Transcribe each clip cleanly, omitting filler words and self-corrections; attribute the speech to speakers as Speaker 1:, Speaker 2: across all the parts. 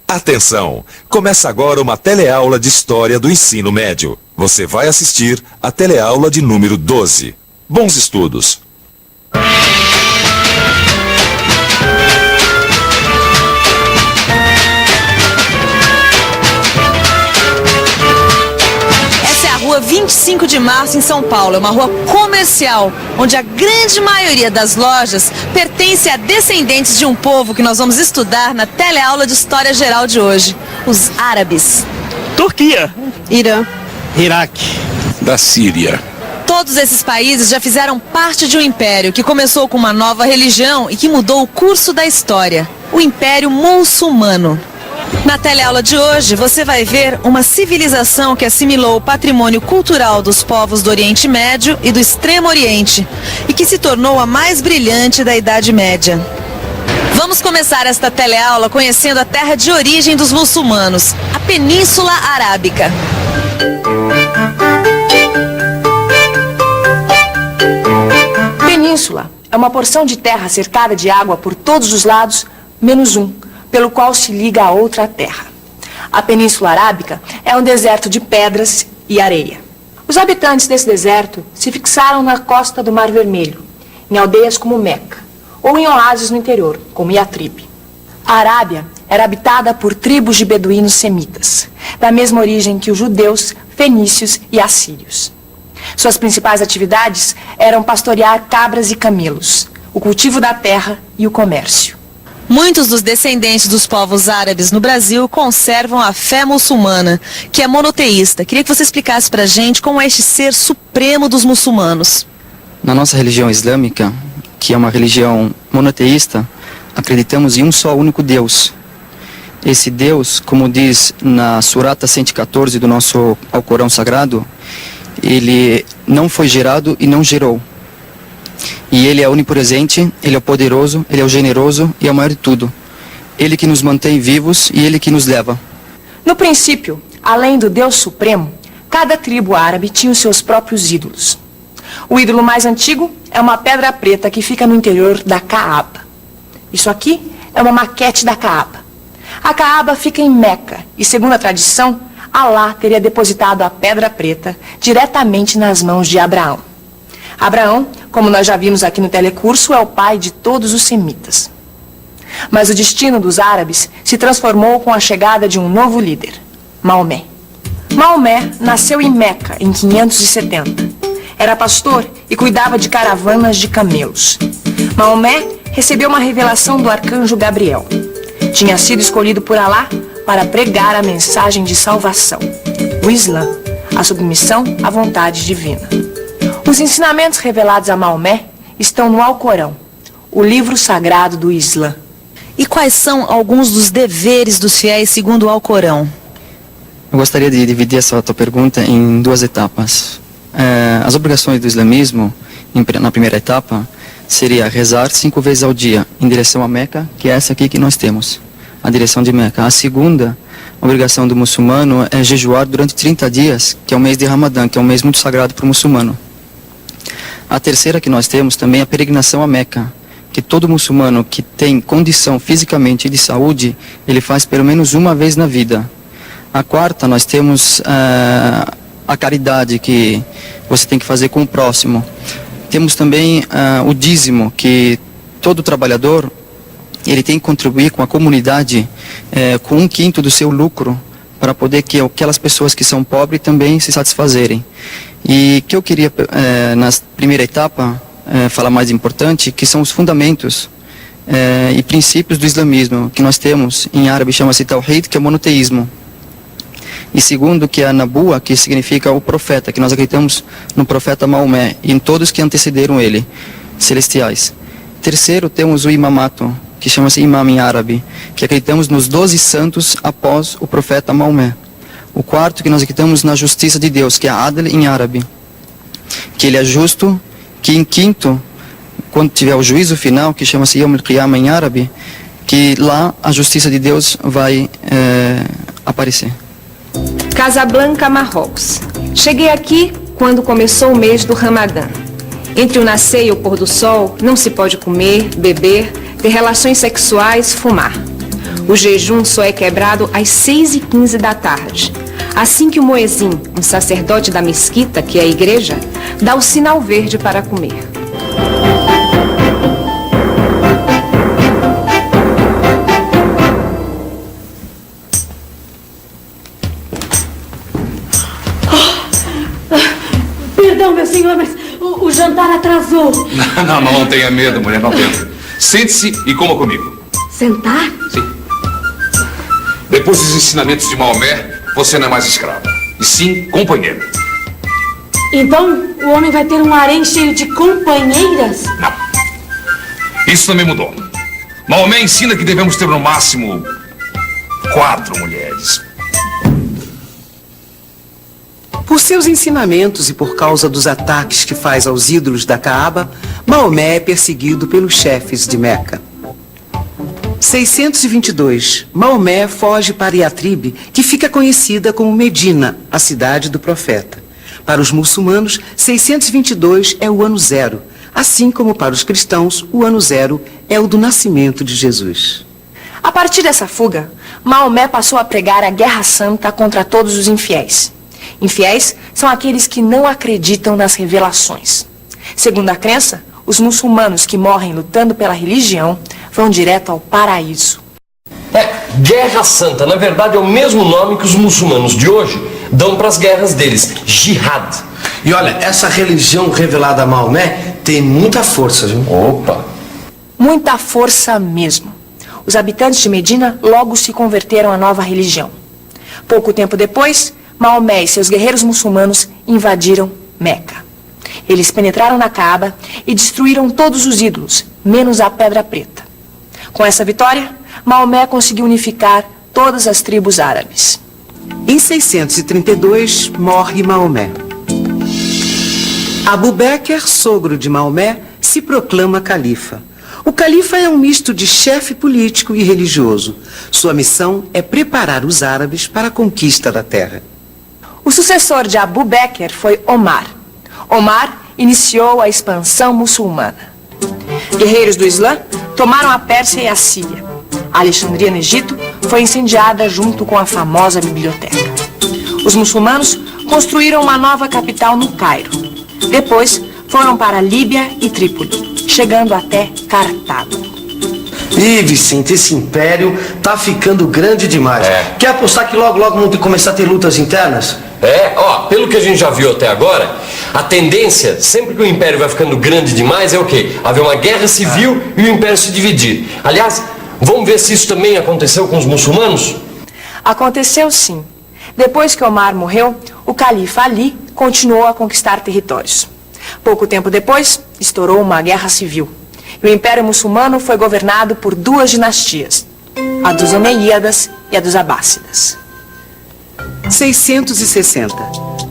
Speaker 1: Atenção! Começa agora uma teleaula de História do Ensino Médio. Você vai assistir a teleaula de número 12. Bons estudos!
Speaker 2: Rua 25 de Março, em São Paulo. É uma rua comercial, onde a grande maioria das lojas pertence a descendentes de um povo que nós vamos estudar na teleaula de História Geral de hoje, os árabes.
Speaker 3: Turquia,
Speaker 4: Irã,
Speaker 3: Iraque,
Speaker 5: da Síria.
Speaker 2: Todos esses países já fizeram parte de um império que começou com uma nova religião e que mudou o curso da história, o Império Muçulmano. Na teleaula de hoje, você vai ver uma civilização que assimilou o patrimônio cultural dos povos do Oriente Médio e do Extremo Oriente e que se tornou a mais brilhante da Idade Média. Vamos começar esta teleaula conhecendo a terra de origem dos muçulmanos, a Península Arábica.
Speaker 6: Península é uma porção de terra cercada de água por todos os lados, menos um, pelo qual se liga a outra terra. A Península Arábica é um deserto de pedras e areia. Os habitantes desse deserto se fixaram na costa do Mar Vermelho, em aldeias como Meca, ou em oásis no interior, como Yatrib. A Arábia era habitada por tribos de beduínos semitas, da mesma origem que os judeus, fenícios e assírios. Suas principais atividades eram pastorear cabras e camelos, o cultivo da terra e o comércio.
Speaker 2: Muitos dos descendentes dos povos árabes no Brasil conservam a fé muçulmana, que é monoteísta. Queria que você explicasse pra gente como é este ser supremo dos muçulmanos.
Speaker 7: Na nossa religião islâmica, que é uma religião monoteísta, acreditamos em um só único Deus. Esse Deus, como diz na Surata 114 do nosso Alcorão Sagrado, ele não foi gerado e não gerou. E ele é onipresente, ele é o poderoso, ele é o generoso e é o maior de tudo. Ele que nos mantém vivos e ele que nos leva.
Speaker 6: No princípio, além do Deus Supremo, cada tribo árabe tinha os seus próprios ídolos. O ídolo mais antigo é uma pedra preta que fica no interior da Kaaba. Isso aqui é uma maquete da Kaaba. A Kaaba fica em Meca e, segundo a tradição, Alá teria depositado a pedra preta diretamente nas mãos de Abraão. Abraão, como nós já vimos aqui no telecurso, é o pai de todos os semitas. Mas o destino dos árabes se transformou com a chegada de um novo líder, Maomé. Maomé nasceu em Meca em 570. Era pastor e cuidava de caravanas de camelos. Maomé recebeu uma revelação do arcanjo Gabriel. Tinha sido escolhido por Alá para pregar a mensagem de salvação, o Islã, a submissão à vontade divina. Os ensinamentos revelados a Maomé estão no Alcorão, o livro sagrado do Islã.
Speaker 2: E quais são alguns dos deveres dos fiéis segundo o Alcorão?
Speaker 7: Eu gostaria de dividir essa tua pergunta em duas etapas. As obrigações do islamismo, na primeira etapa, seria rezar 5 vezes ao dia em direção a Meca, que é essa aqui que nós temos, a direção de Meca. A segunda obrigação do muçulmano é jejuar durante 30 dias, que é o mês de Ramadã, que é um mês muito sagrado para o muçulmano. A terceira que nós temos também é a peregrinação a Meca, que todo muçulmano que tem condição fisicamente e de saúde, ele faz pelo menos uma vez na vida. A quarta, nós temos a caridade, que você tem que fazer com o próximo. Temos também o dízimo, que todo trabalhador, ele tem que contribuir com a comunidade com 1/5 do seu lucro, para poder que aquelas pessoas que são pobres também se satisfazerem. E que eu queria, na primeira etapa, falar mais importante, que são os fundamentos e princípios do islamismo, que nós temos, em árabe chama-se Tawhid, que é monoteísmo. E segundo, que é a Nabuwa, que significa o profeta, que nós acreditamos no profeta Maomé e em todos que antecederam ele, celestiais. Terceiro, temos o imamato, que chama-se imam em árabe, que acreditamos nos 12 santos após o profeta Maomé. O quarto, que nós acreditamos na justiça de Deus, que é a Adl em árabe, que ele é justo, que em quinto, quando tiver o juízo final, que chama-se Yom al-Qiyamah em árabe, que lá a justiça de Deus vai aparecer.
Speaker 6: Casablanca, Marrocos. Cheguei aqui quando começou o mês do Ramadã. Entre o nascer e o pôr do sol, não se pode comer, beber, ter relações sexuais, fumar. O jejum só é quebrado às 6h15 da tarde. Assim que o muezim, um sacerdote da mesquita, que é a igreja, dá o sinal verde para comer.
Speaker 4: Perdão, meu senhor, mas o jantar atrasou.
Speaker 5: Não tenha medo, mulher, não tenha. Sente-se e coma comigo.
Speaker 4: Sentar?
Speaker 5: Sim. Depois dos ensinamentos de Maomé, você não é mais escrava, e sim companheira.
Speaker 4: Então o homem vai ter um harém cheio de companheiras?
Speaker 5: Não. Isso também mudou. Maomé ensina que devemos ter no máximo 4 mulheres.
Speaker 8: Por seus ensinamentos e por causa dos ataques que faz aos ídolos da Caaba, Maomé é perseguido pelos chefes de Meca. 622. Maomé foge para Yatrib, que fica conhecida como Medina, a cidade do profeta. Para os muçulmanos, 622 é o ano zero, assim como para os cristãos, o ano zero é o do nascimento de Jesus.
Speaker 6: A partir dessa fuga, Maomé passou a pregar a guerra santa contra todos os infiéis. Infiéis são aqueles que não acreditam nas revelações. Segundo a crença, os muçulmanos que morrem lutando pela religião vão direto ao paraíso.
Speaker 9: Guerra Santa, na verdade, é o mesmo nome que os muçulmanos de hoje dão para as guerras deles, jihad.
Speaker 10: E olha, essa religião revelada a Maomé tem muita força, viu?
Speaker 9: Opa!
Speaker 6: Muita força mesmo. Os habitantes de Medina logo se converteram à nova religião. Pouco tempo depois, Maomé e seus guerreiros muçulmanos invadiram Meca. Eles penetraram na Caaba e destruíram todos os ídolos, menos a Pedra Preta. Com essa vitória, Maomé conseguiu unificar todas as tribos árabes.
Speaker 8: Em 632, morre Maomé. Abu Bekr, sogro de Maomé, se proclama califa. O califa é um misto de chefe político e religioso. Sua missão é preparar os árabes para a conquista da terra.
Speaker 6: O sucessor de Abu Bekr foi Omar. Omar iniciou a expansão muçulmana. Guerreiros do Islã tomaram a Pérsia e a Síria. A Alexandria, no Egito, foi incendiada junto com a famosa biblioteca. Os muçulmanos construíram uma nova capital no Cairo. Depois, foram para Líbia e Trípoli, chegando até Cartago.
Speaker 10: Ih, Vicente, esse império tá ficando grande demais. Quer apostar que logo vão começar a ter lutas internas?
Speaker 9: Pelo que a gente já viu até agora, a tendência, sempre que o império vai ficando grande demais, é o quê? Haver uma guerra civil e o império se dividir. Aliás, vamos ver se isso também aconteceu com os muçulmanos?
Speaker 6: Aconteceu sim. Depois que Omar morreu, o califa Ali continuou a conquistar territórios. Pouco tempo depois, estourou uma guerra civil. E o Império Muçulmano foi governado por 2 dinastias, a dos Omeyíadas e a dos Abássidas.
Speaker 8: 660.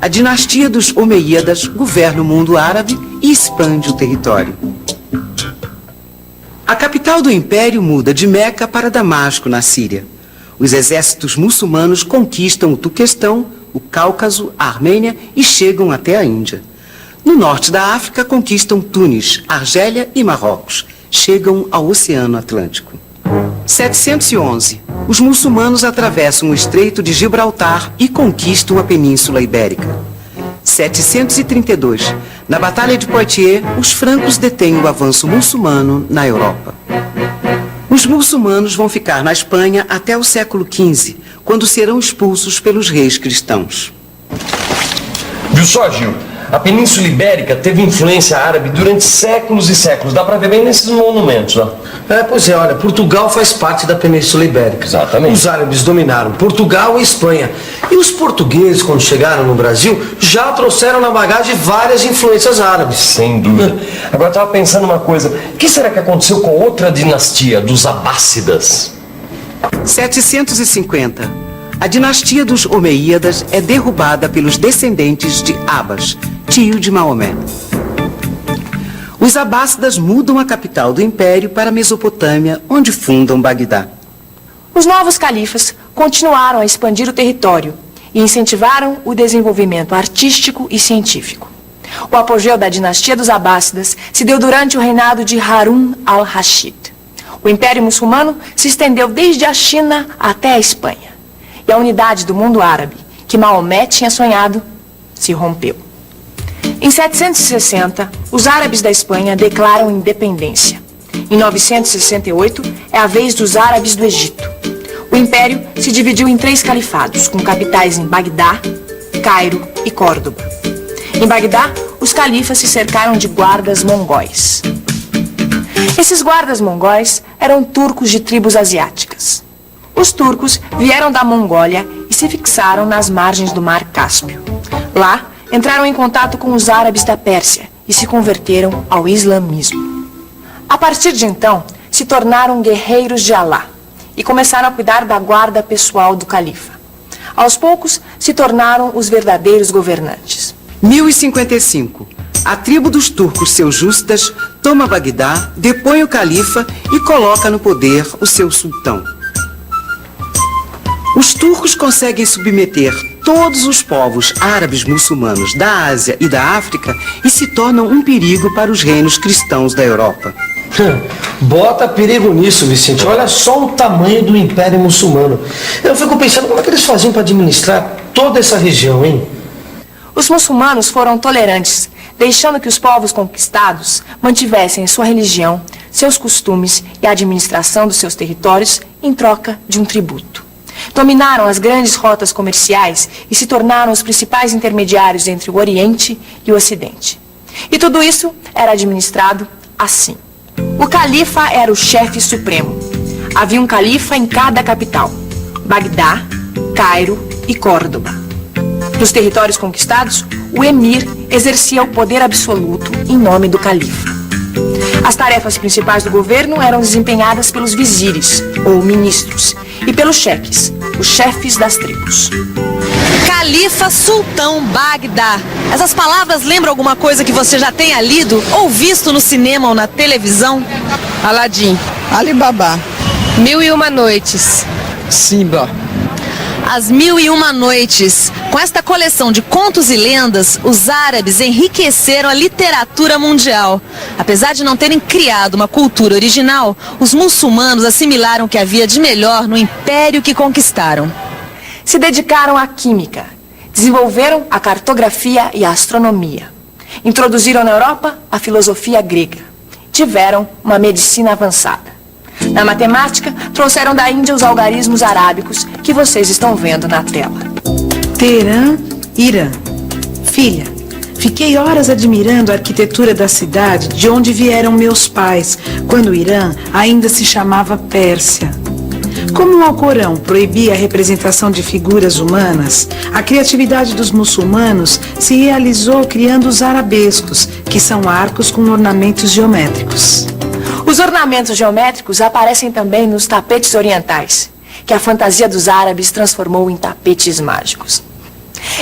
Speaker 8: A dinastia dos Omeyíadas governa o mundo árabe e expande o território. A capital do império muda de Meca para Damasco, na Síria. Os exércitos muçulmanos conquistam o Turquestão, o Cáucaso, a Armênia e chegam até a Índia. No norte da África, conquistam Tunis, Argélia e Marrocos. Chegam ao Oceano Atlântico. 711. Os muçulmanos atravessam o Estreito de Gibraltar e conquistam a Península Ibérica. 732. Na Batalha de Poitiers, os francos detêm o avanço muçulmano na Europa. Os muçulmanos vão ficar na Espanha até o século XV, quando serão expulsos pelos reis cristãos.
Speaker 9: Viu só, Gil? A Península Ibérica teve influência árabe durante séculos e séculos. Dá pra ver bem nesses monumentos, ó.
Speaker 10: Pois é, olha, Portugal faz parte da Península Ibérica.
Speaker 9: Exatamente.
Speaker 10: Os árabes dominaram Portugal e Espanha. E os portugueses, quando chegaram no Brasil, já trouxeram na bagagem várias influências árabes.
Speaker 9: Sem dúvida. Agora eu tava pensando uma coisa. O que será que aconteceu com outra dinastia, dos Abássidas?
Speaker 8: 750. A dinastia dos Omeyíadas é derrubada pelos descendentes de Abas, tio de Maomé. Os Abássidas mudam a capital do império para a Mesopotâmia, onde fundam Bagdá.
Speaker 6: Os novos califas continuaram a expandir o território e incentivaram o desenvolvimento artístico e científico. O apogeu da dinastia dos Abássidas se deu durante o reinado de Harun al-Rashid. O Império Muçulmano se estendeu desde a China até a Espanha. E a unidade do mundo árabe, que Maomé tinha sonhado, se rompeu. Em 760, os árabes da Espanha declaram independência. Em 968, é a vez dos árabes do Egito. O império se dividiu em 3 califados, com capitais em Bagdá, Cairo e Córdoba. Em Bagdá, os califas se cercaram de guardas mongóis. Esses guardas mongóis eram turcos de tribos asiáticas. Os turcos vieram da Mongólia e se fixaram nas margens do Mar Cáspio. Lá, entraram em contato com os árabes da Pérsia e se converteram ao islamismo. A partir de então, se tornaram guerreiros de Alá e começaram a cuidar da guarda pessoal do califa. Aos poucos, se tornaram os verdadeiros governantes.
Speaker 8: 1055. A tribo dos turcos seljúcidas toma Bagdá, depõe o califa e coloca no poder o seu sultão. Os turcos conseguem submeter todos os povos árabes muçulmanos da Ásia e da África e se tornam um perigo para os reinos cristãos da Europa.
Speaker 10: Bota perigo nisso, Vicente. Olha só o tamanho do Império Muçulmano. Eu fico pensando como é que eles faziam para administrar toda essa região, hein?
Speaker 6: Os muçulmanos foram tolerantes, deixando que os povos conquistados mantivessem sua religião, seus costumes e a administração dos seus territórios em troca de um tributo. Dominaram as grandes rotas comerciais e se tornaram os principais intermediários entre o Oriente e o Ocidente. E tudo isso era administrado assim. O califa era o chefe supremo. Havia um califa em cada capital: Bagdá, Cairo e Córdoba. Nos territórios conquistados, o emir exercia o poder absoluto em nome do califa. As tarefas principais do governo eram desempenhadas pelos vizires, ou ministros, e pelos cheques, os chefes das tribos.
Speaker 2: Califa Sultão Bagdá. Essas palavras lembram alguma coisa que você já tenha lido ou visto no cinema ou na televisão?
Speaker 11: Aladim, Alibaba, 1001 Noites,
Speaker 7: Simba.
Speaker 2: As 1001 Noites. Com esta coleção de contos e lendas, os árabes enriqueceram a literatura mundial. Apesar de não terem criado uma cultura original, os muçulmanos assimilaram o que havia de melhor no império que conquistaram.
Speaker 6: Se dedicaram à química, desenvolveram a cartografia e a astronomia. Introduziram na Europa a filosofia grega. Tiveram uma medicina avançada. Na matemática, trouxeram da Índia os algarismos arábicos que vocês estão vendo na tela.
Speaker 12: Teherã, Irã. Filha, fiquei horas admirando a arquitetura da cidade de onde vieram meus pais, quando o Irã ainda se chamava Pérsia. Como o Alcorão proibia a representação de figuras humanas, a criatividade dos muçulmanos se realizou criando os arabescos, que são arcos com ornamentos geométricos.
Speaker 6: Os ornamentos geométricos aparecem também nos tapetes orientais, que a fantasia dos árabes transformou em tapetes mágicos.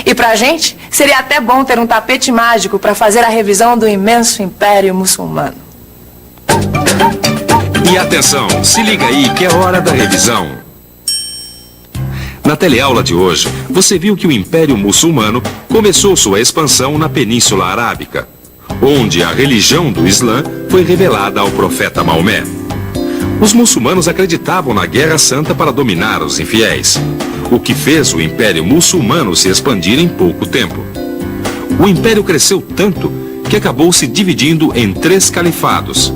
Speaker 6: E pra gente, seria até bom ter um tapete mágico para fazer a revisão do imenso Império Muçulmano.
Speaker 1: E atenção, se liga aí que é hora da revisão. Na teleaula de hoje, você viu que o Império Muçulmano começou sua expansão na Península Arábica, onde a religião do Islã foi revelada ao profeta Maomé. Os muçulmanos acreditavam na Guerra Santa para dominar os infiéis, o que fez o Império Muçulmano se expandir em pouco tempo. O Império cresceu tanto que acabou se dividindo em 3 califados.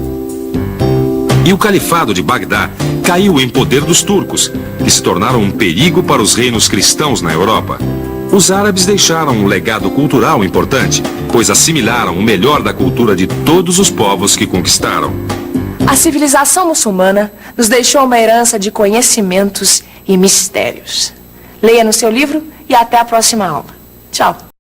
Speaker 1: E o Califado de Bagdá caiu em poder dos turcos, que se tornaram um perigo para os reinos cristãos na Europa. Os árabes deixaram um legado cultural importante, pois assimilaram o melhor da cultura de todos os povos que conquistaram.
Speaker 6: A civilização muçulmana nos deixou uma herança de conhecimentos e mistérios. Leia no seu livro e até a próxima aula. Tchau!